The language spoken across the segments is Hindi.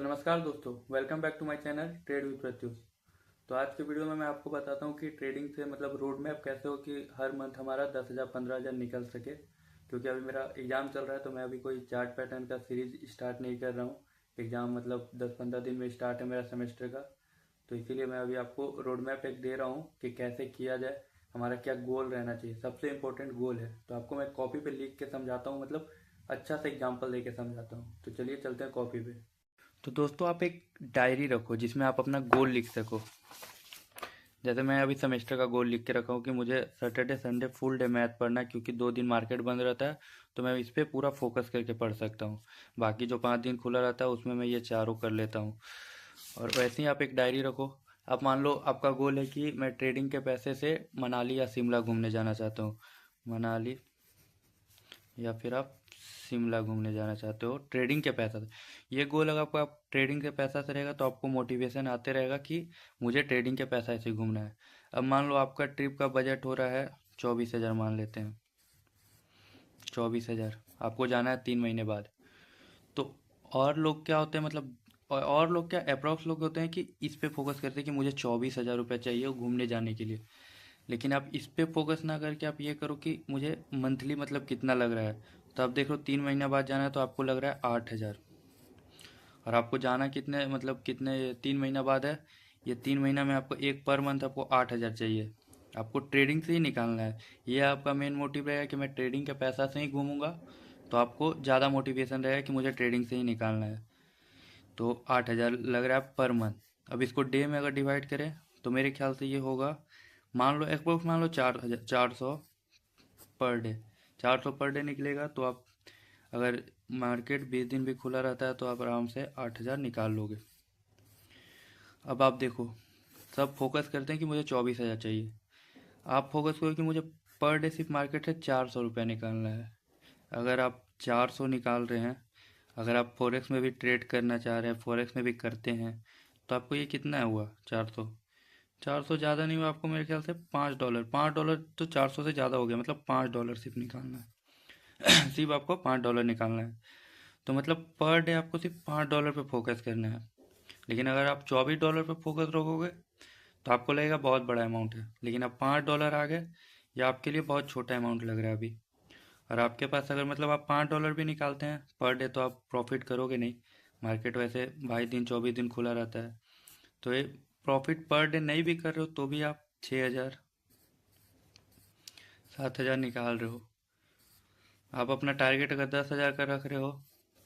तो नमस्कार दोस्तों, welcome back to my channel trade with Pratyush. तो आज के वीडियो में मैं आपको बताता हूँ कि ट्रेडिंग से मतलब रोड मैप कैसे हो कि हर मंथ हमारा 10,000 15,000 निकल सके। क्योंकि अभी मेरा एग्ज़ाम चल रहा है तो मैं अभी कोई चार्ट पैटर्न का सीरीज स्टार्ट नहीं कर रहा हूँ। एग्ज़ाम मतलब 10-15 दिन में स्टार्ट है मेरा सेमेस्टर का। तो इसीलिए मैं अभी आपको रोड मैप एक दे रहा हूँ कि कैसे किया जाए, हमारा क्या गोल रहना चाहिए। सबसे इम्पोर्टेंट गोल है, तो आपको मैं कॉपी पे लिख के समझाता हूँ, मतलब अच्छा सा एग्जाम्पल दे के समझाता हूँ। तो चलिए चलते हैं कॉपी पे। तो दोस्तों, आप एक डायरी रखो जिसमें आप अपना गोल लिख सको। जैसे मैं अभी सेमेस्टर का गोल लिख के रखा हूँ कि मुझे Saturday Sunday full day math पढ़ना है, क्योंकि 2 दिन मार्केट बंद रहता है। तो मैं इस पर पूरा फोकस करके पढ़ सकता हूँ। बाकी जो 5 दिन खुला रहता है उसमें मैं ये चारों कर लेता हूँ। और वैसे ही आप एक डायरी रखो। आप मान लो आपका गोल है कि मैं ट्रेडिंग के पैसे से मनाली या शिमला घूमने जाना चाहता हूँ। मनाली या फिर आप शिमला घूमने जाना चाहते हो ट्रेडिंग के पैसा से। ये गोल अगर आपको आप ट्रेडिंग के पैसा से रहेगा तो आपको मोटिवेशन आते रहेगा कि मुझे ट्रेडिंग के पैसा से घूमना है। अब मान लो आपका ट्रिप का बजट हो रहा है 24,000, मान लेते हैं 24,000, आपको जाना है 3 महीने बाद। तो और लोग क्या होते हैं, मतलब और लोग क्या अप्रोक्स लोग होते हैं कि इस पे फोकस करते हैं कि मुझे 24,000 रुपये चाहिए घूमने जाने के लिए। लेकिन आप इस पे फोकस ना करके आप ये करो कि मुझे मंथली मतलब कितना लग रहा है। तो आप देख लो 3 महीना बाद जाना है तो आपको लग रहा है 8,000। और आपको जाना कितने मतलब कितने 3 महीना बाद है। ये 3 महीना में आपको एक पर मंथ आपको 8,000 चाहिए। आपको ट्रेडिंग से ही निकालना है। ये आपका मेन मोटिव रहेगा कि मैं ट्रेडिंग के पैसा से ही घूमूंगा। तो आपको ज़्यादा मोटिवेशन रहेगा कि मुझे ट्रेडिंग से ही निकालना है। तो 8,000 लग रहा है पर मंथ। अब इसको डे में अगर डिवाइड करें तो मेरे ख्याल से ये होगा, मान लो अप्रोक्स मान लो 4,000, 400 पर डे। 400 पर डे निकलेगा तो आप अगर मार्केट 20 दिन भी खुला रहता है तो आप आराम से 8,000 निकाल लोगे। अब आप देखो, सब फोकस करते हैं कि मुझे 24,000 चाहिए। आप फोकस करो कि मुझे पर डे सिर्फ मार्केट से 400 रुपया निकालना है। अगर आप 400 निकाल रहे हैं, अगर आप फॉरेक्स में भी ट्रेड करना चाह रहे हैं, फॉरेक्स में भी करते हैं, तो आपको ये कितना हुआ 400। 400 ज़्यादा नहीं हुआ आपको, मेरे ख्याल से $5। $5 तो 400 से ज़्यादा हो गया, मतलब $5 सिर्फ निकालना है। सिर्फ आपको $5 निकालना है। तो मतलब पर डे आपको सिर्फ $5 पे फोकस करना है। लेकिन अगर आप $24 पे फोकस रखोगे तो आपको लगेगा बहुत बड़ा अमाउंट है, लेकिन अब $5 आ गए, ये आपके लिए बहुत छोटा अमाउंट लग रहा है अभी। और आपके पास अगर मतलब आप $5 भी निकालते हैं पर डे तो आप प्रॉफिट करोगे नहीं। मार्केट वैसे 22 दिन 24 दिन खुला रहता है। तो ये प्रॉफिट पर डे नहीं भी कर रहे हो तो भी आप 6,000 7,000 निकाल रहे हो। आप अपना टारगेट अगर 10,000 का रख रहे हो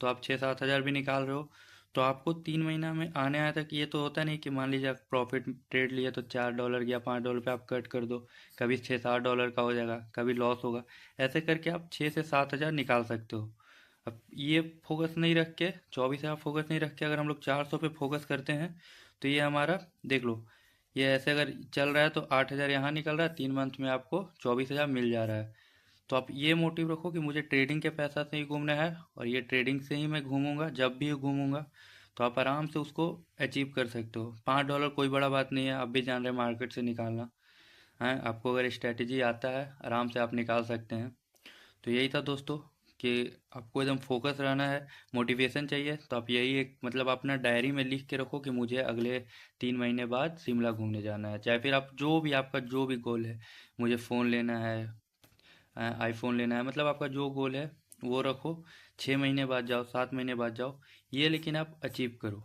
तो आप 6-7 हज़ार भी निकाल रहे हो। तो आपको 3 महीना में आने आया तक ये तो होता नहीं कि मान लीजिए आप प्रॉफिट ट्रेड लिए तो $4 या $5 पे आप कट कर दो। कभी 6-7 डॉलर का हो जाएगा, कभी लॉस होगा। ऐसे करके आप 6 से 7 हज़ार निकाल सकते हो। अब ये फोकस नहीं रख के 24,000 फोकस नहीं रख के अगर हम लोग 400 पे फोकस करते हैं तो ये हमारा देख लो, ये ऐसे अगर चल रहा है तो 8,000 यहाँ निकल रहा है, 3 मंथ में आपको 24,000 मिल जा रहा है। तो आप ये मोटिव रखो कि मुझे ट्रेडिंग के पैसा से ही घूमना है और ये ट्रेडिंग से ही मैं घूमूंगा जब भी घूमूंगा। तो आप आराम से उसको अचीव कर सकते हो। $5 कोई बड़ा बात नहीं है, आप भी जान रहे हैं मार्केट से निकालना है। आपको अगर स्ट्रैटेजी आता है आराम से आप निकाल सकते हैं। तो यही था दोस्तों कि आपको एकदम फोकस रहना है, मोटिवेशन चाहिए तो आप यही एक मतलब अपना डायरी में लिख के रखो कि मुझे अगले 3 महीने बाद शिमला घूमने जाना है। चाहे फिर आप जो भी आपका जो भी गोल है, मुझे फ़ोन लेना है, आईफोन लेना है, मतलब आपका जो गोल है वो रखो। 6 महीने बाद जाओ, 7 महीने बाद जाओ, ये लेकिन आप अचीव करो।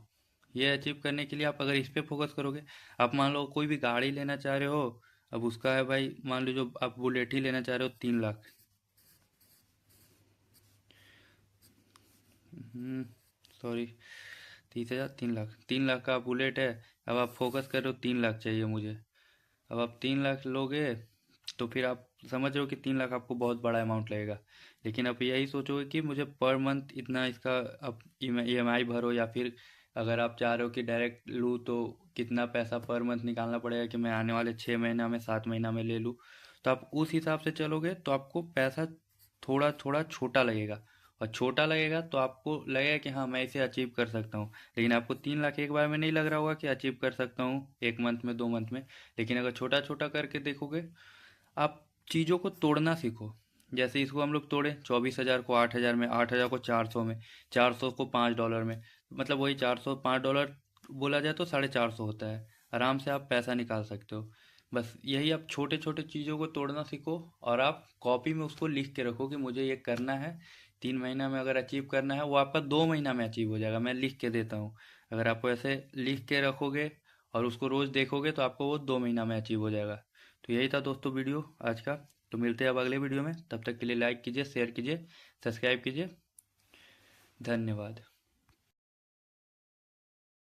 ये अचीव करने के लिए आप अगर इस पे फोकस करोगे, आप मान लो कोई भी गाड़ी लेना चाह रहे हो। अब उसका है भाई, मान लो जो आप बुलेट ही लेना चाह रहे हो 3 लाख। 30 30,000, 3 लाख, 3 लाख का बुलेट है। अब आप फोकस कर रहे हो 3 लाख चाहिए मुझे। अब आप 3 लाख लोगे तो फिर आप समझ रहे हो कि 3 लाख आपको बहुत बड़ा अमाउंट लगेगा। लेकिन आप यही सोचोगे कि मुझे पर मंथ इतना इसका आप EMI भरो, या फिर अगर आप चाह रहे हो कि डायरेक्ट लूँ तो कितना पैसा पर मंथ निकालना पड़ेगा कि मैं आने वाले 6 महीना में 7 महीना में ले लूँ। तो आप उस हिसाब से चलोगे तो आपको पैसा थोड़ा थोड़ा छोटा लगेगा। और छोटा लगेगा तो आपको लगेगा कि हाँ मैं इसे अचीव कर सकता हूँ। लेकिन आपको 3 लाख एक बार में नहीं लग रहा होगा कि अचीव कर सकता हूँ 1 मंथ में 2 मंथ में। लेकिन अगर छोटा छोटा करके देखोगे, आप चीज़ों को तोड़ना सीखो। जैसे इसको हम लोग तोड़े 24,000 को 8,000 में, 8,000 को 400 में, 400 को $5 में। मतलब वही $405 बोला जाए तो 450 होता है। आराम से आप पैसा निकाल सकते हो। बस यही, आप छोटे छोटे चीज़ों को तोड़ना सीखो और आप कॉपी में उसको लिख के रखो कि मुझे ये करना है। 3 महीना में अगर अचीव करना है, वो आपका 2 महीना में अचीव हो जाएगा। मैं लिख के देता हूँ। अगर आप ऐसे लिख के रखोगे और उसको रोज़ देखोगे तो आपको वो 2 महीना में अचीव हो जाएगा। तो यही था दोस्तों वीडियो आज का। तो मिलते हैं अब अगले वीडियो में। तब तक के लिए लाइक कीजिए, शेयर कीजिए, सब्सक्राइब कीजिए। धन्यवाद।